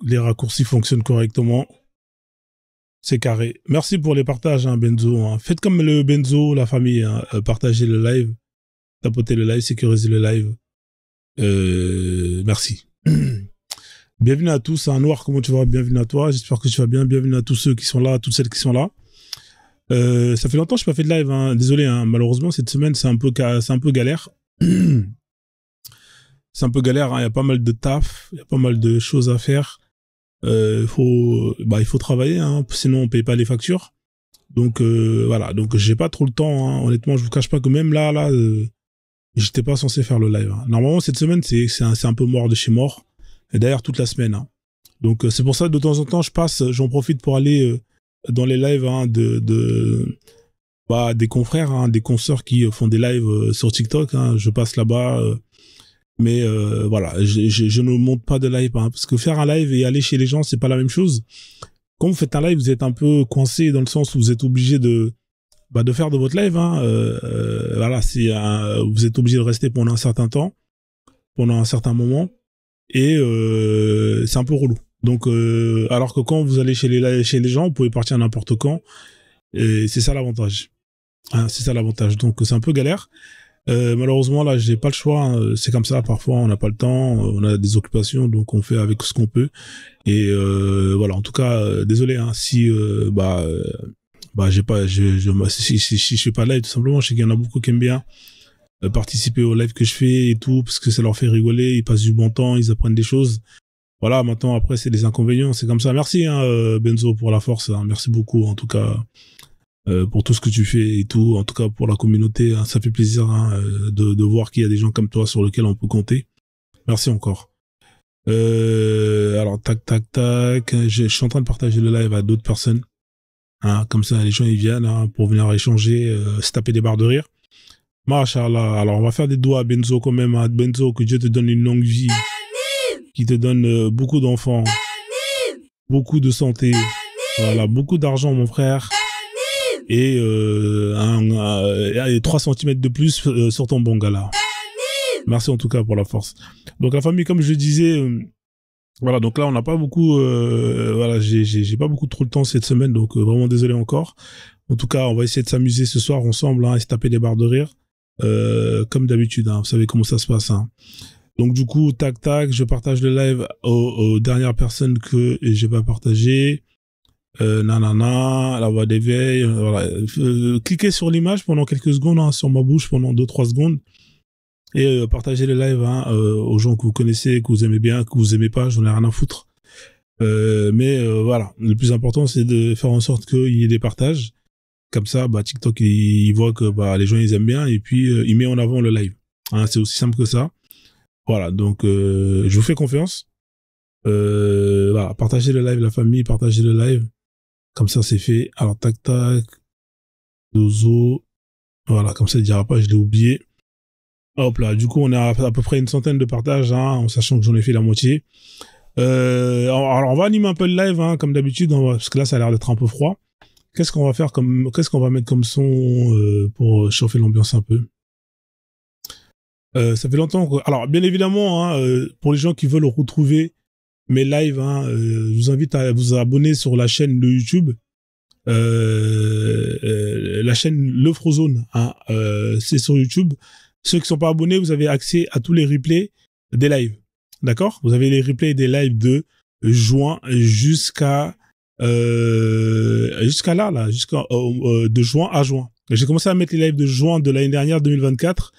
les raccourcis fonctionnent correctement. C'est carré. Merci pour les partages, hein, Benzo. Hein. Faites comme le Benzo, la famille. Hein. Partagez le live. Tapotez le live, sécurisez le live. Merci. Bienvenue à tous. Hein. Noir, comment tu vas? Bienvenue à toi. J'espère que tu vas bien. Bienvenue à tous ceux qui sont là, toutes celles qui sont là. Ça fait longtemps que je n'ai pas fait de live. Hein. Désolé, hein. Malheureusement, cette semaine, c'est un peu galère. C'est un peu galère. Hein. Il y a pas mal de taf. Il y a pas mal de choses à faire. Il faut travailler, hein, sinon on paye pas les factures. Donc voilà, donc j'ai pas trop le temps. Hein. Honnêtement, je vous cache pas que même là, j'étais pas censé faire le live. Hein. Normalement cette semaine c'est un peu mort de chez mort. Et d'ailleurs toute la semaine. Hein. Donc c'est pour ça que de temps en temps j'en profite pour aller dans les lives hein, des confrères, hein, des consoeurs qui font des lives sur TikTok. Hein. Je passe là-bas. Mais voilà, je ne monte pas de live hein, parce que faire un live et aller chez les gens c'est pas la même chose. Quand vous faites un live, vous êtes un peu coincé dans le sens où vous êtes obligé de faire de votre live. Hein, voilà, vous êtes obligé de rester pendant un certain temps, pendant un certain moment, et c'est un peu relou. Donc alors que quand vous allez chez les gens, vous pouvez partir n'importe quand, et c'est ça l'avantage. Hein, c'est ça l'avantage. Donc c'est un peu galère. Malheureusement là j'ai pas le choix, hein. C'est comme ça, parfois on n'a pas le temps, on a des occupations, donc on fait avec ce qu'on peut et voilà, en tout cas désolé hein, si j'ai pas si je fais pas live tout simplement. Je sais qu'il y en a beaucoup qui aiment bien participer au live que je fais et tout parce que ça leur fait rigoler, ils passent du bon temps, ils apprennent des choses. Voilà, maintenant après c'est des inconvénients, c'est comme ça. Merci hein, Benzo pour la force, hein. Merci beaucoup en tout cas. Pour tout ce que tu fais et tout, en tout cas pour la communauté, hein, ça fait plaisir hein, de voir qu'il y a des gens comme toi sur lesquels on peut compter. Merci encore. Alors tac, je suis en train de partager le live à d'autres personnes, hein, comme ça les gens ils viennent hein, pour venir échanger, se taper des barres de rire. Machallah. Alors on va faire des doigts à Benzo quand même, hein. Benzo, que Dieu te donne une longue vie, qui te donne beaucoup d'enfants, beaucoup de santé, voilà, beaucoup d'argent mon frère. Et 3 cm de plus sur ton bon gala. Merci en tout cas pour la force. Donc la famille, comme je disais, voilà, donc là on n'a pas beaucoup, voilà, j'ai pas beaucoup trop le temps cette semaine, donc vraiment désolé encore. En tout cas, on va essayer de s'amuser ce soir ensemble, hein, et se taper des barres de rire, comme d'habitude. Hein, vous savez comment ça se passe. Hein. Donc du coup, tac, je partage le live aux dernières personnes que j'ai pas partagé. La voix d'éveil, voilà. Cliquez sur l'image pendant quelques secondes, hein, sur ma bouche pendant 2-3 secondes et partagez le live hein, aux gens que vous connaissez, que vous aimez bien, que vous aimez pas, j'en ai rien à foutre. Mais voilà, le plus important c'est de faire en sorte qu'il y ait des partages. Comme ça, TikTok il voit que les gens ils aiment bien et puis il met en avant le live. Hein, c'est aussi simple que ça. Voilà, donc je vous fais confiance. Voilà, partagez le live la famille, partagez le live. Comme ça, c'est fait. Alors, tac, Dozo. Voilà, comme ça, il ne dira pas, je l'ai oublié. Hop là, du coup, on a à peu près une centaine de partages, hein, en sachant que j'en ai fait la moitié. Alors, on va animer un peu le live, hein, comme d'habitude, parce que là, ça a l'air d'être un peu froid. Qu'est-ce qu'on va mettre comme son pour chauffer l'ambiance un peu? Ça fait longtemps que... Alors, bien évidemment, hein, pour les gens qui veulent retrouver mes lives, hein, je vous invite à vous abonner sur la chaîne de YouTube, la chaîne Le Frozone, hein, c'est sur YouTube. Ceux qui sont pas abonnés, vous avez accès à tous les replays des lives, d'accord? Vous avez les replays des lives de juin jusqu'à de juin à juin. J'ai commencé à mettre les lives de juin de l'année dernière, 2024,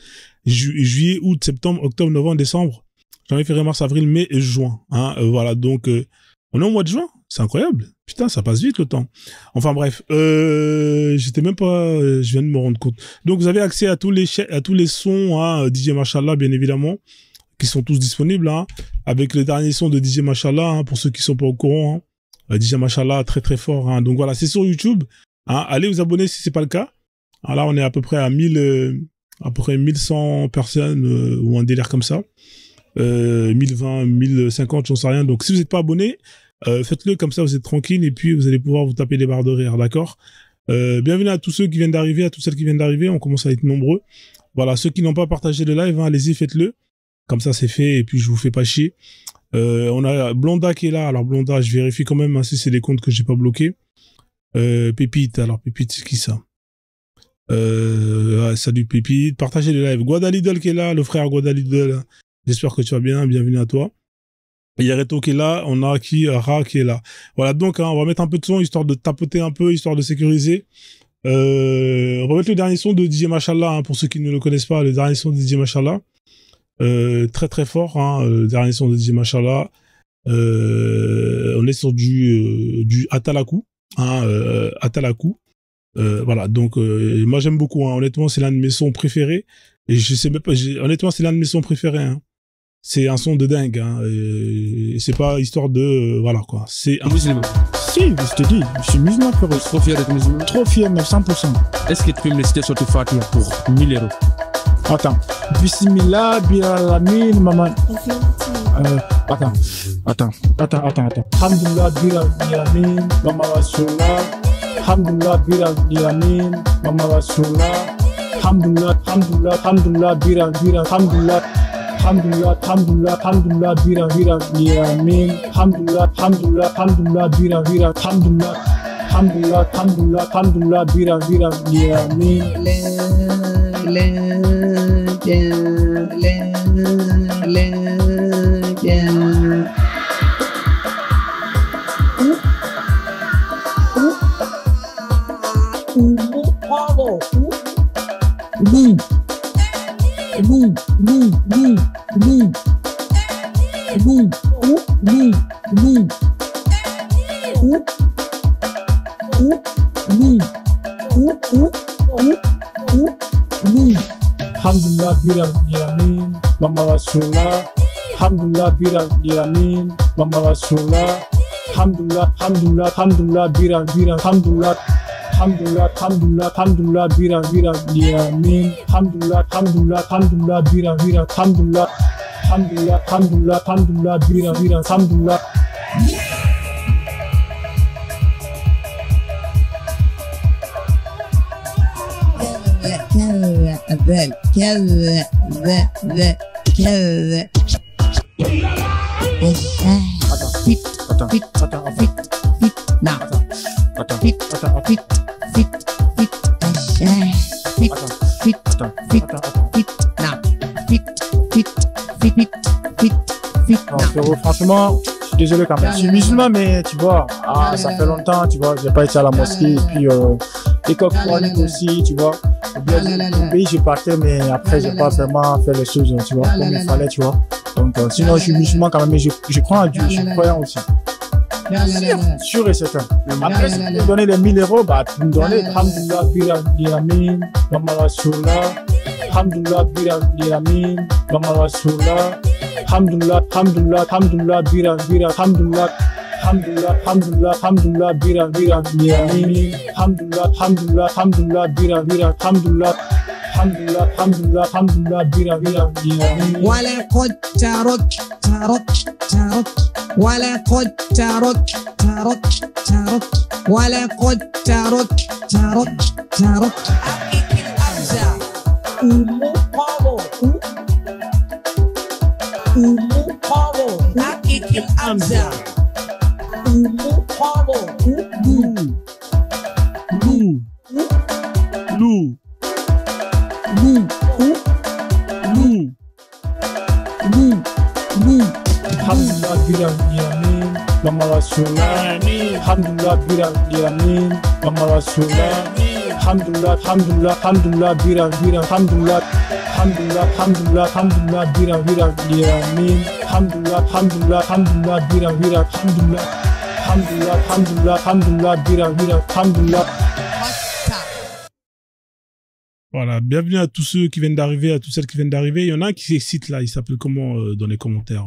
juillet, août, septembre, octobre, novembre, décembre. J'en ai fait mars, avril, mai et juin. Hein, voilà, donc on est au mois de juin. C'est incroyable. Putain, ça passe vite le temps. Enfin bref, j'étais même pas... je viens de me rendre compte. Donc vous avez accès à tous les sons, hein, DJ Machallah, bien évidemment, qui sont tous disponibles, hein, avec les derniers sons de DJ Machallah, hein, pour ceux qui sont pas au courant. Hein, DJ Machallah, très très fort. Hein, donc voilà, c'est sur YouTube. Hein, allez vous abonner si c'est pas le cas. Alors là, on est à peu près à 1100 personnes ou un délire comme ça. 1020, 1050, j'en sais rien. Donc si vous n'êtes pas abonné, faites-le, comme ça vous êtes tranquille et puis vous allez pouvoir vous taper des barres de rire, d'accord? Bienvenue à tous ceux qui viennent d'arriver, à toutes celles qui viennent d'arriver, on commence à être nombreux. Voilà, ceux qui n'ont pas partagé le live, hein, allez-y, faites-le. Comme ça c'est fait et puis je vous fais pas chier. On a Blonda qui est là. Alors Blonda, je vérifie quand même hein, si c'est des comptes que j'ai pas bloqués. Pépite, alors Pépite, c'est qui ça? Salut Pépite, partagez le live. Guadalidol qui est là, le frère Guadalidol. J'espère que tu vas bien, bienvenue à toi. Il y a Reto qui est là, on a qui Ra qui est là. Voilà, donc hein, on va mettre un peu de son histoire de tapoter un peu, histoire de sécuriser. On va mettre le dernier son de DJ Machallah, hein, pour ceux qui ne le connaissent pas, le dernier son de DJ Machallah. Très très fort, hein, le dernier son de DJ Machallah. On est sur du Atalakou, hein, Atalakou. Voilà, donc moi j'aime beaucoup, hein, honnêtement c'est l'un de mes sons préférés. Et je sais même pas, honnêtement c'est l'un de mes sons préférés, hein. C'est un son de dingue, hein, et c'est pas histoire de... voilà, quoi. C'est un... Musulman. Si, je te dis, je suis musulman, frérot. Trop fier d'être musulman. Trop fier, même 100%. Est-ce que tu peux me citer sur Fatiha pour 1000 euros? Attends. Bismillah, Bilalamin, maman. Attends. Alhamdulillah, Bilalamin, maman Rasulullah. Alhamdulillah, Bilalamin, maman Rasulullah. Alhamdulillah, Bilalamin, alhamdulillah. Alhamdulillah, bira, yamin. Alhamdulillah, bira, alhamdulillah. Alhamdulillah, bira, yamin. Alhamdulillah, bira, yamin. Mama Rasulullah. Alhamdulillah, bira, yamin. Mama Rasulullah. Alhamdulillah, bira, alhamdulillah. Alhamdulillah, bira, yamin. Alhamdulillah, bira, alhamdulillah. Alhamdulillah, bira, alhamdulillah. Franchement, je suis désolé quand même. Je suis musulman, mais tu vois, ça fait longtemps, tu vois, j'ai pas été à la mosquée, et puis école coranique aussi, tu vois. Au pays, j'ai partais, mais après, j'ai pas vraiment fait les choses, tu vois, comme il fallait, tu vois. Donc, sinon, je suis musulman quand même, mais je crois en Dieu, je suis croyant aussi. Sûr et certain. Après, si tu me donnais les 1000 euros, bah, tu me donnais. Alhamdulillah, bira, yamin, Mama Rasulullah. Alhamdulillah, bira, yamin, Mama Rasulullah. Alhamdulillah, bira, alhamdulillah. Alhamdulillah, bira, yamin. Alhamdulillah, bira, alhamdulillah. Alhamdulillah, bira, yamin. ولقد تركت ولقد تركت أكيد الأمزة ومقابل أكيد الأمزة ومقابل Alhamdulillah, bira, yamin. Mama Rasulullah. Alhamdulillah, bira, yamin. Mama Rasulullah. Alhamdulillah, bira, alhamdulillah. Alhamdulillah, bira, yamin. Alhamdulillah, bira, alhamdulillah. Alhamdulillah, bira, alhamdulillah. Voilà, bienvenue à tous ceux qui viennent d'arriver, à toutes celles qui viennent d'arriver. Il y en a un qui s'excite là, il s'appelle comment dans les commentaires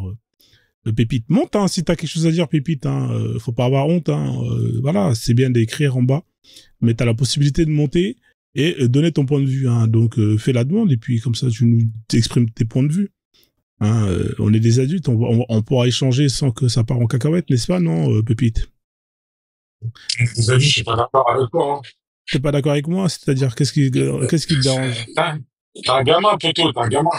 Pépite. Monte, hein, si t'as quelque chose à dire, Pépite, hein, faut pas avoir honte, hein, voilà, c'est bien d'écrire en bas, mais t'as la possibilité de monter et donner ton point de vue, hein, donc fais la demande et puis comme ça tu nous exprimes tes points de vue. Hein, on est des adultes, on pourra échanger sans que ça parte en cacahuète, n'est-ce pas, non, Pépite? Vous avez dit, je suis pas d'accord avec toi. Hein. T'es pas d'accord avec moi? C'est-à-dire, qu'est-ce qui te dérange? T'es un gamin, Toto, t'es un gamin.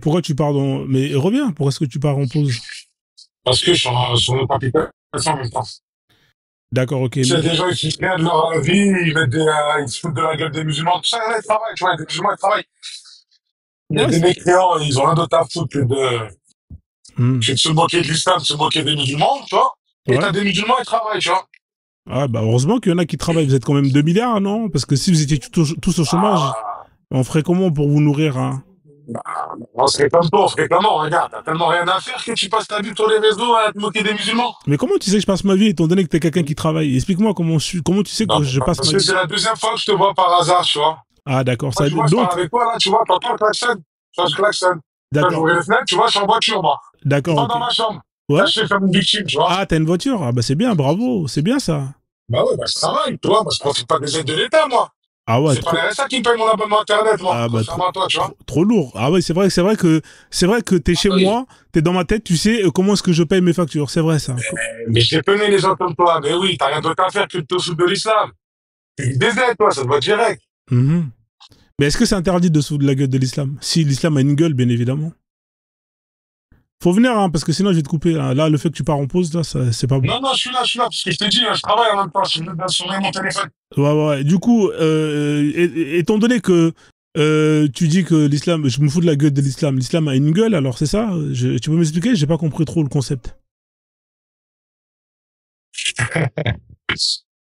Pourquoi tu pars dans... Mais reviens, pourquoi est-ce que tu pars en pause? Parce que je suis sur notre application en même temps. D'accord, ok. Tu sais, Mais... des gens, ils se plaignent de leur vie, ils se foutent de la gueule des musulmans. Tout ça, là, ils travaillent, tu vois, des musulmans, ils travaillent. Il y a Ouais, des mécréants, ils ont rien d'autre à foutre Hmm. que de se moquer de l'islam, de se moquer des musulmans, tu vois. Et Ouais. t'as des musulmans, ils travaillent, tu vois. Ah, bah, heureusement qu'il y en a qui travaillent. Vous êtes quand même 2 milliards, non? Parce que si vous étiez tous au chômage, Ah, on ferait comment pour vous nourrir, hein? on serait comme toi, on ferait comment, regarde, t'as tellement rien à faire que tu passes ta vie sur les réseaux à te moquer des musulmans. Mais comment tu sais que je passe ma vie étant donné que t'es quelqu'un qui travaille? Explique-moi comment tu sais Non, que je passe parce ma que vie? c'est la deuxième fois que je te vois par hasard, tu vois. Ah, d'accord. Moi, Ça... tu vois, je parle Donc, avec toi, là, tu vois, t'entends le klaxon. Tu vois, je klaxonne. Quand d'accord. j'ouvre les fenêtres, tu vois, je suis en voiture, moi. Je D'accord, suis ok. dans ma chambre. Ouais? Là, je fais comme une victime, tu vois. Ah, t'as une voiture? Ah, bah, c'est bien, bravo. C'est bien, ça. Bah ouais, bah je travaille, tu vois. Moi, je profite pas des aides de l'État, moi. Ah ouais, C'est pas les RSA qui me paye mon abonnement Internet, moi. Ah bah Contrairement à toi, tu vois. trop lourd. Ah ouais, c'est vrai que t'es chez Oui. moi, t'es dans ma tête, tu sais comment est-ce que je paye mes factures. C'est vrai ça. Mais je déconne les gens comme toi. Mais oui, t'as rien d'autre à faire que de te foutre de l'islam. Tu des aides, toi, ça te va direct. Mhm. Mais est-ce que c'est interdit de se foutre de la gueule de l'islam? Si l'islam a une gueule, bien évidemment. Faut venir, hein, parce que sinon je vais te couper. Hein. Là, le fait que tu pars en pause, là, c'est pas bon. Non, je suis là, parce que je t'ai dit, je travaille en même temps. Je suis bien sur mon téléphone. Ouais. Du coup, étant donné que tu dis que l'islam, je me fous de la gueule de l'islam, l'islam a une gueule, alors c'est ça? Tu peux m'expliquer? J'ai pas compris trop le concept.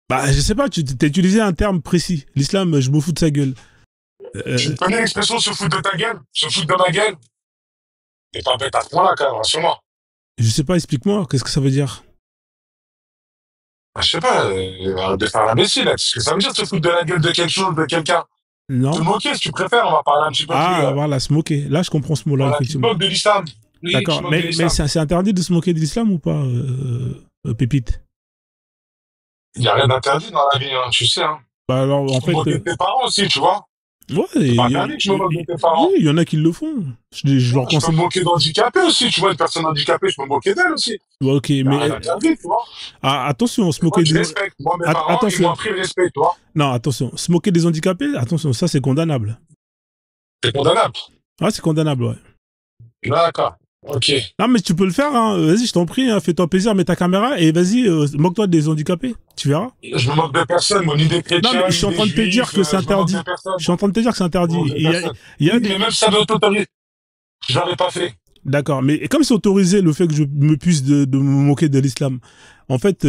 Bah, je sais pas, tu t'as utilisé un terme précis. L'islam, je me fous de sa gueule. Tu connais l'expression se foutre de ta gueule? Se foutre de ma gueule? T'es pas bête à ce point-là, quand même, rassure-moi. Je sais pas, explique-moi, qu'est-ce que ça veut dire? Bah, je sais pas, arrête de faire l'imbécile, là. C'est ce que ça veut dire, se foutre de la gueule de quelque chose, de quelqu'un. Non? Te moquer, si tu préfères, on va parler un petit peu Ah, plus. voilà, se moquer. Là, je comprends ce mot-là, Voilà, tu te effectivement. moques de l'islam. Oui, tu te D'accord, moques de mais l'islam. c'est interdit de se moquer de l'islam ou pas, Pépite? Il n'y a rien d'interdit dans la vie, hein, tu sais, hein. Bah alors, en Tu te fait... moques de tes parents aussi, tu vois. ouais, C'est pas interdit que je me moque de tes parents. oui, il y en a qui le font. Je leur Je peux conseille. me moquer d'handicapés aussi, tu vois, une personne handicapée, je peux me moquer d'elle aussi. Ouais, ok, Il n'y a mais rien d'interdit, tu vois. attention, se Moi, moquer je des... respecte. Moi, mes parents, ils attention. m'ont appris le respect, tu vois. Non, attention, se moquer des handicapés, attention, ça c'est condamnable. C'est condamnable. Ah, c'est condamnable, ouais. D'accord. Ok. Non, mais tu peux le faire, hein. Vas-y, je t'en prie, hein. Fais-toi plaisir, mets ta caméra et vas-y, moque-toi des handicapés. Tu verras. Je me moque de personne, moi, ni des chrétiens. Non, mais je suis en ni train de des te dire juifs, que c'est je me moque interdit. de personne. Je suis en train de te dire que c'est interdit. Je me moque de personne. Il y a Oui, des... mais même ça doit t'autoriser. Je l'avais pas fait. D'accord, mais comme c'est autorisé le fait que je me puisse de me moquer de l'islam, en fait,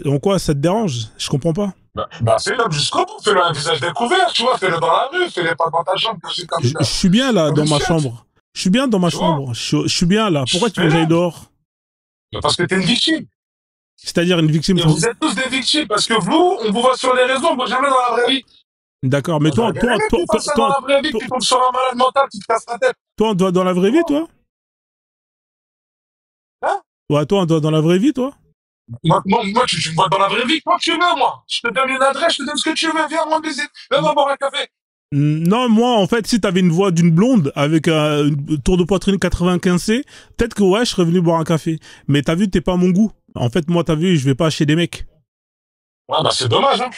en quoi ça te dérange? Je comprends pas. Bah, fais-le jusqu'au bout. Fais-le un visage découvert, tu vois. Fais-le dans la rue. Fais-le pas dans ta chambre, comme Je ça. suis bien là, Comme dans une ma chiotte. chambre. Je suis bien dans ma Tu vois. chambre. Je suis bien là. Pourquoi tu veux que j'aille dehors? Parce que t'es une victime. C'est-à-dire une victime. Et vous êtes tous des victimes parce que vous, on vous voit sur les réseaux, on voit jamais dans la vraie vie. D'accord, mais toi, dans la vraie vie, tu tombes sur un malade mental qui te casse la tête. toi, on doit dans la vraie vie, toi? Hein? Ouais, toi, on doit dans la vraie vie, toi? Moi, tu me vois dans la vraie vie quand tu veux, moi. Je te donne une adresse, je te donne ce que tu veux, viens rendre visite. Viens boire un café. Non, moi, en fait, si t'avais une voix d'une blonde avec un tour de poitrine 95C, peut-être que ouais, je serais venu boire un café. Mais t'as vu, t'es pas mon goût. En fait, moi, t'as vu, je vais pas chez des mecs. Ouais, bah, c'est dommage, hein.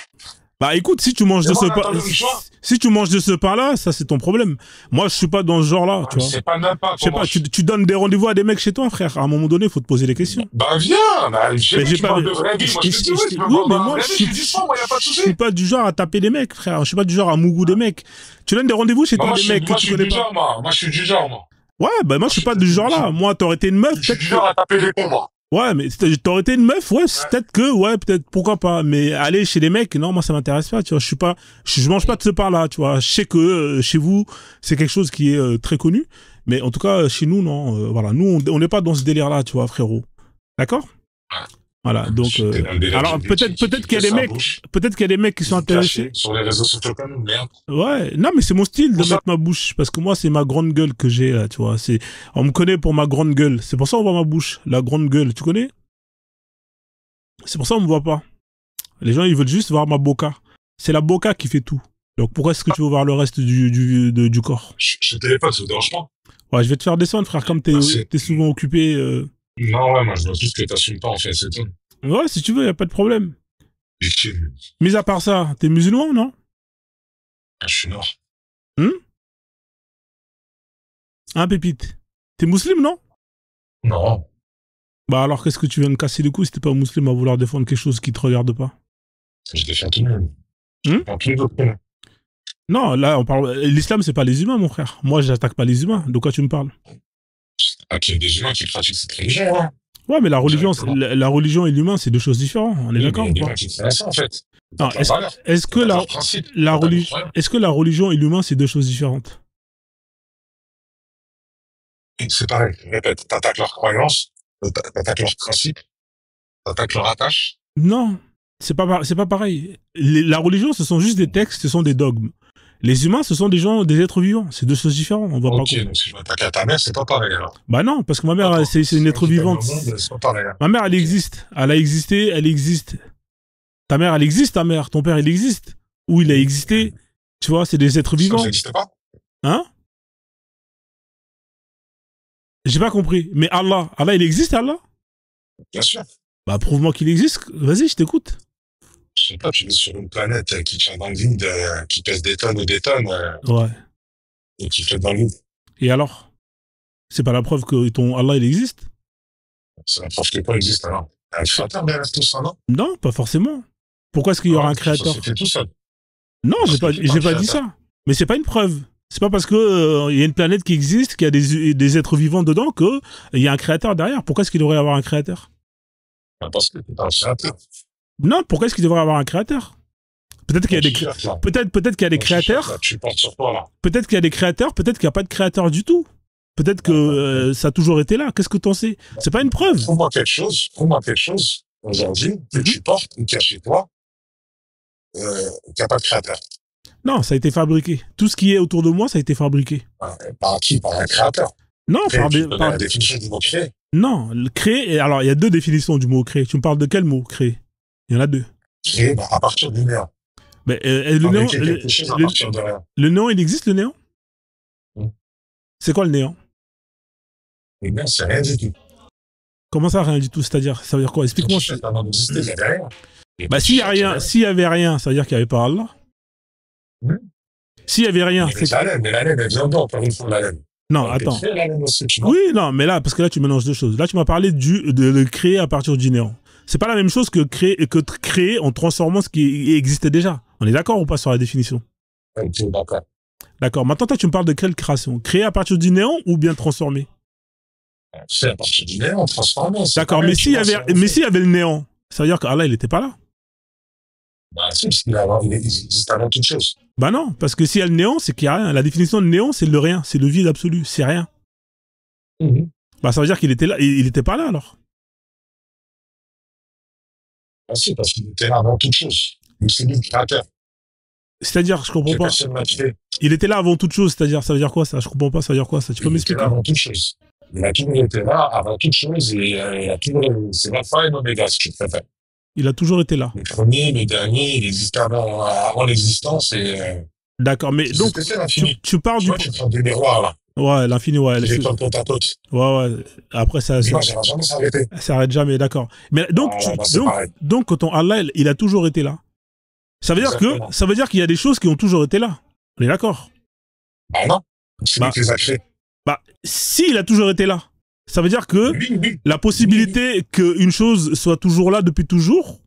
Bah écoute, si tu manges de Et ce moi, pain, attends, le choix. si tu manges de ce pain-là, ça c'est ton problème. Moi, je suis pas dans ce genre-là, tu vois. C'est pas même pas Je sais comment pas, tu donnes des rendez-vous à des mecs chez toi, frère. À un moment donné, il faut te poser des questions. Bah, viens, bah, j'ai Mais vu j'ai que tu pas- parles de vraie vie. Moi, je te dis, oui, tu peux oui, voir mais dans la moi, vraie vie, je suis dispo, moi, y a pas de je souci. suis pas du genre à taper des mecs, frère. Je suis pas du genre à mougou des mecs. Tu donnes des rendez-vous chez Bah, toi moi, des je mecs que tu suis connais du pas. genre, moi. Moi, je suis du genre, moi. Ouais, bah moi, je suis pas du genre là. Moi, t'aurais été une meuf, Je suis peut-être du que... genre à taper les cons, moi. Ouais, mais t'aurais été une meuf, ouais, peut-être que, ouais, peut-être, pourquoi pas. Mais aller chez les mecs, non, moi, ça m'intéresse pas, tu vois. Je mange pas de ce pain-là, tu vois. Je sais que chez vous, c'est quelque chose qui est très connu. Mais en tout cas, chez nous, non. Voilà, nous, on n'est pas dans ce délire-là, tu vois, frérot. D'accord? Voilà, donc... J'étais dans le délire alors, du peut-être qu'il y a des mecs... Peut-être qu'il y a des mecs qui sont intéressés. Sur les réseaux sociaux comme nous, merde. Ouais, non, mais c'est mon style de Pour ça- mettre ma bouche. Parce que moi, c'est ma grande gueule que j'ai, là, tu vois. On me connaît pour ma grande gueule. C'est pour ça qu'on voit ma bouche. La grande gueule, tu connais? C'est pour ça qu'on me voit pas. Les gens, ils veulent juste voir ma boca. C'est la boca qui fait tout. Donc, pourquoi est-ce que tu veux voir le reste du corps? Je suis au téléphone, ça vous dérange pas? Ouais, je vais te faire descendre, frère, comme Merci. t'es souvent occupé. Non, ouais, moi, je vois juste que t'assumes pas, en fait, c'est tout. Ouais, si tu veux, y a pas de problème. Victime. Mis à part ça, t'es musulman, non? Ah, je suis mort. Hein, Pépite? T'es musulman, non? Non. Bah alors, qu'est-ce que tu viens de casser les couilles si t'es pas musulman à vouloir défendre quelque chose qui te regarde pas? Je défends tout le monde. Hum? En plus d'autres monde. Non, là, on parle. L'islam, c'est pas les humains, mon frère. Moi, j'attaque pas les humains. De quoi tu me parles? Ah, qu'il y a des humains qui pratiquent cette religion, hein. Ouais, mais la religion, Directement. la religion et l'humain, c'est deux choses différentes. On est Oui, d'accord mais ou il y a pas? des gens qui font ça, en fait. Non, Pas de valeur. est-ce que Pas de la, leur principe. la, Pas de reli- valeur. est-ce que la religion et l'humain, c'est deux choses différentes? C'est pareil. Je répète, t'attaques leurs croyances, t'attaques leurs principes, t'attaques leur attache. Non, c'est pas pareil. La religion, ce sont juste des textes, ce sont des dogmes. Les humains, ce sont des gens, des êtres vivants. C'est deux choses différentes. On va pas. Ok, donc si je m'attaque à ta mère, c'est pas pareil, alors. Bah non, parce que ma mère, Attends, c'est une être qui vivante. gagne au monde, c'est pas pareil, hein. Ma mère, elle existe. Elle a existé, elle existe. Ta mère, elle existe, ta mère. Ton père, il existe. Ou il a existé. Tu vois, c'est des êtres Ça vivants. n'existe pas? Hein? J'ai pas compris. Mais Allah, il existe, Allah? Bien sûr. Bah, prouve-moi qu'il existe. Vas-y, je t'écoute. Je sais pas, tu es sur une planète qui tient dans le vide, qui pèse des tonnes et des tonnes, Ouais. et qui flotte dans le vide. Et alors? C'est pas la preuve que ton Allah, il existe? C'est la preuve que quoi existe, alors. Un créateur derrière tout ça, non? Non, pas forcément. Pourquoi est-ce qu'il y aura un créateur? Ça s'est fait tout seul. Non, Parce j'ai pas qu'il y a un dit créateur. ça. Mais c'est pas une preuve. C'est pas parce que il y a une planète qui existe, qu'il y a des êtres vivants dedans, que il y a un créateur derrière. Pourquoi est-ce qu'il devrait y avoir un créateur? Parce que c'est un créateur. Non, pourquoi est-ce qu'il devrait y avoir un créateur? Peut-être qu'il y a des peut-être qu'il y a des créateurs, Tu portes sur toi, là. peut-être qu'il y a des créateurs, peut-être qu'il n'y a pas de créateur du tout. Peut-être que ça a toujours été là. Qu'est-ce que t'en sais? C'est pas une preuve. Trouve-moi quelque chose, aujourd'hui, que tu portes, ou qu'il y a chez toi, qu'il n'y a pas de créateur. Non, ça a été fabriqué. Tout ce qui est autour de moi, ça a été fabriqué. Par qui? Par un créateur. Non, Après, tu connais la définition du mot créer. non, le créer. Alors, il y a deux définitions du mot créer. Tu me parles de quel mot créer? Il y en a deux. Créer, à partir du néant. Mais le néant, Fabriquer quelque chose à partir de rien. le néant, il existe, le néant? C'est quoi le néant? Le néant, c'est rien du tout. Comment ça, rien du tout? C'est-à-dire, ça veut dire quoi? Explique-moi. Avant d'exister, il n'y avait rien. Bah, s'il y a rien, s'il y avait rien, ça veut dire qu'il n'y avait pas Allah. S'il y avait rien, c'est... La laine, mais la laine, elle vient d'où, encore une fois, la laine? Non, attends. La laine aussi, tu vois. Oui, non, mais là, parce que là, tu mélanges deux choses. Là, tu m'as parlé de le créer à partir du néant. C'est pas la même chose que créer en transformant ce qui existait déjà. On est d'accord ou pas sur la définition? Ok, d'accord. D'accord. Maintenant, toi, tu me parles de quelle création? Créer à partir du néant ou bien transformer? C'est à partir du néant, transformé. D'accord, mais s'il y avait le néant, ça veut dire qu'Allah, il était pas là. Bah, si, parce qu'il existe avant toute chose. Bah non, parce que s'il y a le néant, c'est qu'il y a rien. La définition de néant, c'est le rien, c'est le vide absolu, c'est rien. Bah ça veut dire qu'il était là, il était pas là alors. Ah si, parce qu'il était là avant toute chose. Donc c'est lui le créateur. C'est-à-dire, je comprends pas. Personne n'a créé. Il était là avant toute chose, c'est-à-dire, ça veut dire quoi ça? Je comprends pas, ça veut dire quoi ça? Tu peux Il était m'expliquer? là avant toute chose. Il a toujours été là avant toute chose et il a toujours, c'est l'alpha et l'oméga, si tu préfères. Il a toujours été là. Le premier, le dernier, il existait avant l'existence et, D'accord, mais donc, c'est l'infini. tu parles Tu du... vois, tu prends des miroirs, là. Ouais, l'infini, ouais. Il est comme côte à côte. Ouais. Après, ça L'image, elle va jamais s'arrêter. s'arrête jamais, d'accord. Mais donc, c'est pareil. donc, quand ton Allah, il a toujours été là. Ça veut dire Exactement. ça veut dire qu'il y a des choses qui ont toujours été là. On est d'accord? Bah non. C'est lui qui les a créés. Bah, si il a toujours été là, ça veut dire que Oui. la possibilité qu'une chose soit toujours là depuis toujours.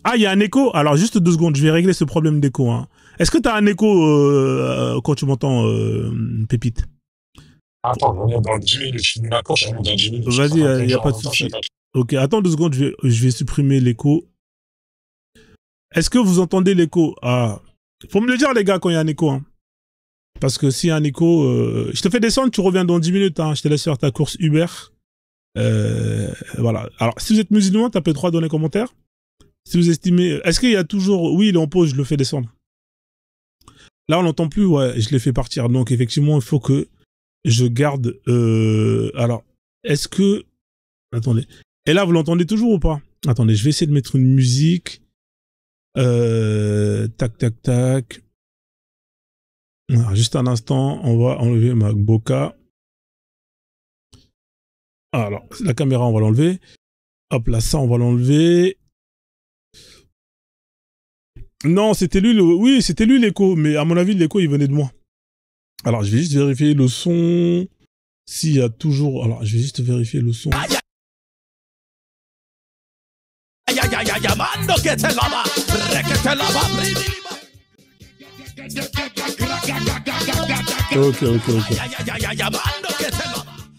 Ah, il y a un écho. Alors, juste 2 secondes, je vais régler ce problème d'écho. Hein. Est-ce que tu as un écho quand tu m'entends, Pépite? Attends, on est dans 10 minutes. Je finis ma course, on est dans 10 minutes. Vas-y, il n'y a pas de souci. Ok, attends 2 secondes, je vais supprimer l'écho. Est-ce que vous entendez l'écho? Ah, faut me le dire, les gars, quand il y a un écho. Hein. Parce que s'il y a un écho... je te fais descendre, tu reviens dans 10 minutes. Hein. Je te laisse faire ta course Uber. Voilà. Alors, si vous êtes musulman, tapez 3 dans les commentaires. Si vous estimez... Est-ce qu'il y a toujours... Oui, il est en pause, je le fais descendre. Là, on n'entend plus, ouais, je l'ai fait partir. Donc, effectivement, il faut que je garde... Alors, est-ce que... Attendez. Et là, vous l'entendez toujours ou pas? Attendez, je vais essayer de mettre une musique. Tac. Alors, juste un instant, on va enlever ma bokeh. Alors, la caméra, on va l'enlever. Hop, là, ça, on va l'enlever. Non, c'était lui, oui, c'était lui l'écho, mais à mon avis, l'écho, il venait de moi. Alors, je vais juste vérifier le son. s'il y a toujours... Alors, je vais juste vérifier le son. Ok.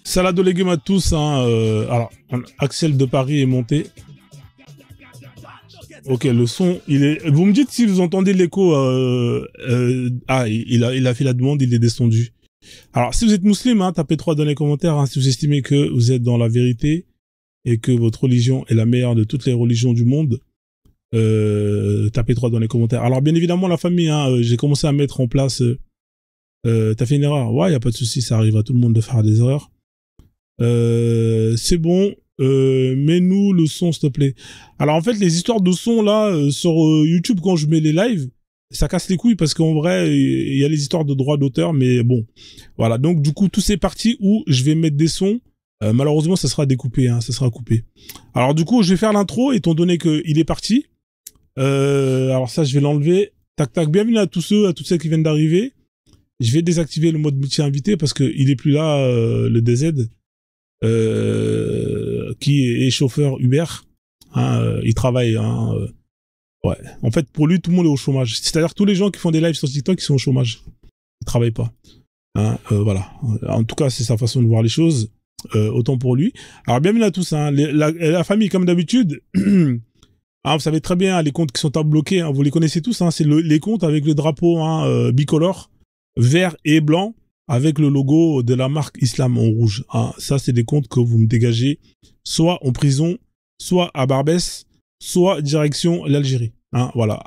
Salade aux légumes à tous. Hein, alors, Axel de Paris est monté. Ok, le son, il est... Vous me dites si vous entendez l'écho. Il a fait la demande, il est descendu. Alors, si vous êtes musulman, hein, tapez 3 dans les commentaires. Hein, si vous estimez que vous êtes dans la vérité et que votre religion est la meilleure de toutes les religions du monde, tapez 3 dans les commentaires. Alors, bien évidemment, la famille, hein, j'ai commencé à mettre en place... t'as fait une erreur? Ouais, y a pas de souci, ça arrive à tout le monde de faire des erreurs. C'est bon. Mets-nous le son, s'il te plaît. Alors, en fait, les histoires de son, là, sur YouTube, quand je mets les lives, ça casse les couilles parce qu'en vrai, il y a les histoires de droits d'auteur, mais bon. Voilà. Donc, du coup, tous ces parties où je vais mettre des sons, malheureusement, ça sera découpé, hein, ça sera coupé. Alors, du coup, je vais faire l'intro, étant donné qu'il est parti. Alors ça, je vais l'enlever. Tac, tac. Bienvenue à tous ceux, à toutes celles qui viennent d'arriver. Je vais désactiver le mode multi-invité parce que il est plus là, le DZ, qui est chauffeur Uber. Hein, il travaille, hein, ouais. En fait, pour lui, tout le monde est au chômage. C'est-à-dire tous les gens qui font des lives sur TikTok, ils sont au chômage. Ils travaillent pas. Hein, voilà. En tout cas, c'est sa façon de voir les choses. Autant pour lui. Alors, bienvenue à tous. Hein. La famille, comme d'habitude. Hein, vous savez très bien, les comptes qui sont bloqués, hein, vous les connaissez tous. Hein, c'est les comptes avec le drapeau, hein, bicolore, vert et blanc, avec le logo de la marque Islam en rouge. Hein. Ça, c'est des comptes que vous me dégagez, soit en prison, soit à Barbès, soit direction l'Algérie. Hein, voilà.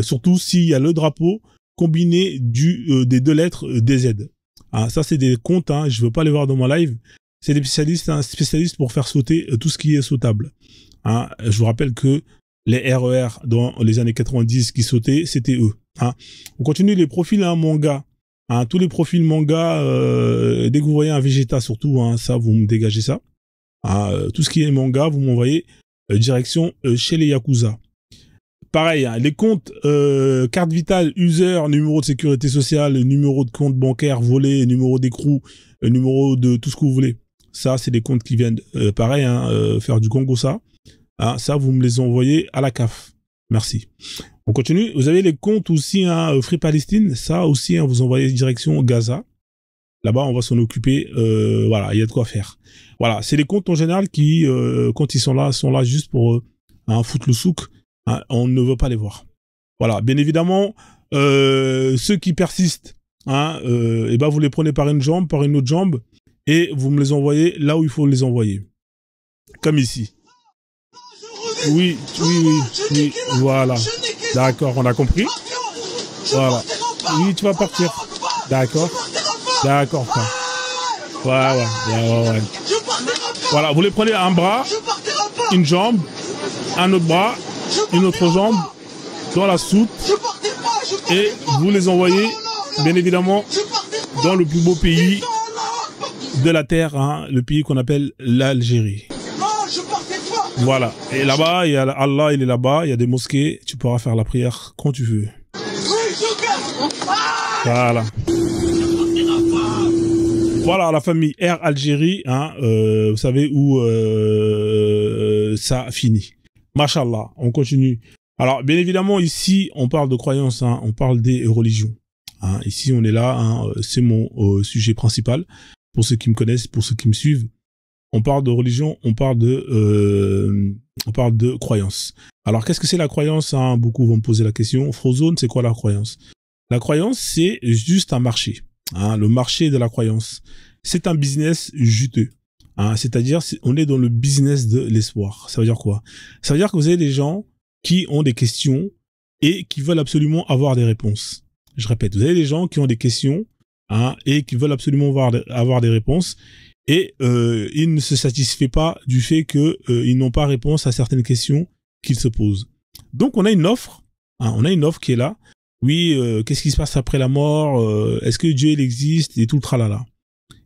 Surtout s'il y a le drapeau combiné des 2 lettres DZ. Hein, ça, c'est des comptes, hein, je veux pas les voir dans mon live. C'est des spécialistes, hein, spécialistes pour faire sauter tout ce qui est sautable. Hein, je vous rappelle que les RER dans les années 90 qui sautaient, c'était eux. Hein. On continue les profils, hein, manga. Hein, tous les profils manga, dès que vous voyez un Vegeta surtout, hein, ça, vous me dégagez ça. Hein, tout ce qui est manga, vous m'envoyez direction chez les Yakuza. Pareil, hein, les comptes carte vitale, user, numéro de sécurité sociale, numéro de compte bancaire volé, numéro d'écrou, numéro de tout ce que vous voulez. Ça, c'est des comptes qui viennent, pareil, hein, faire du Congo, ça. Hein, ça, vous me les envoyez à la CAF. Merci. On continue. Vous avez les comptes aussi, hein, Free Palestine. Ça aussi, hein, vous envoyez direction Gaza. Là-bas, on va s'en occuper. Voilà, il y a de quoi faire. Voilà, c'est les comptes en général qui, quand ils sont là juste pour hein, foutre le souk. Hein, on ne veut pas les voir. Voilà, bien évidemment, ceux qui persistent, hein, et ben vous les prenez par une jambe, par une autre jambe, et vous me les envoyez là où il faut les envoyer. Comme ici. Oui, voilà. D'accord, on a compris. Voilà. Oui, tu vas partir. D'accord. D'accord, frère. Ouais. Voilà, vous les prenez un bras, une jambe, un autre bras, une autre jambe, dans la soupe, et vous les envoyez, bien évidemment, dans le plus beau pays de la Terre, hein, le pays qu'on appelle l'Algérie. Voilà. Et là-bas, il y a Allah, il est là-bas, il y a des mosquées, tu pourras faire la prière quand tu veux. Voilà. Voilà, la famille Air Algérie, hein, vous savez où ça finit. Machallah, on continue. Alors, bien évidemment, ici, on parle de croyances, hein, on parle des religions. Hein. Ici, on est là, hein, c'est mon sujet principal. Pour ceux qui me connaissent, pour ceux qui me suivent, on parle de religion, on parle de croyance. Alors, qu'est-ce que c'est la croyance, hein? Beaucoup vont me poser la question. Frozone, c'est quoi la croyance? La croyance, c'est juste un marché. Hein, le marché de la croyance. C'est un business juteux. Hein, c'est-à-dire, on est dans le business de l'espoir. Ça veut dire quoi? Ça veut dire que vous avez des gens qui ont des questions et qui veulent absolument avoir des réponses. Je répète, vous avez des gens qui ont des questions, hein, et qui veulent absolument avoir des réponses. Et ils ne se satisfait pas du fait que ils n'ont pas réponse à certaines questions qu'ils se posent. Donc on a une offre, hein, qui est là. Oui, qu'est-ce qui se passe après la mort? Est-ce que Dieu il existe? Et tout le tralala.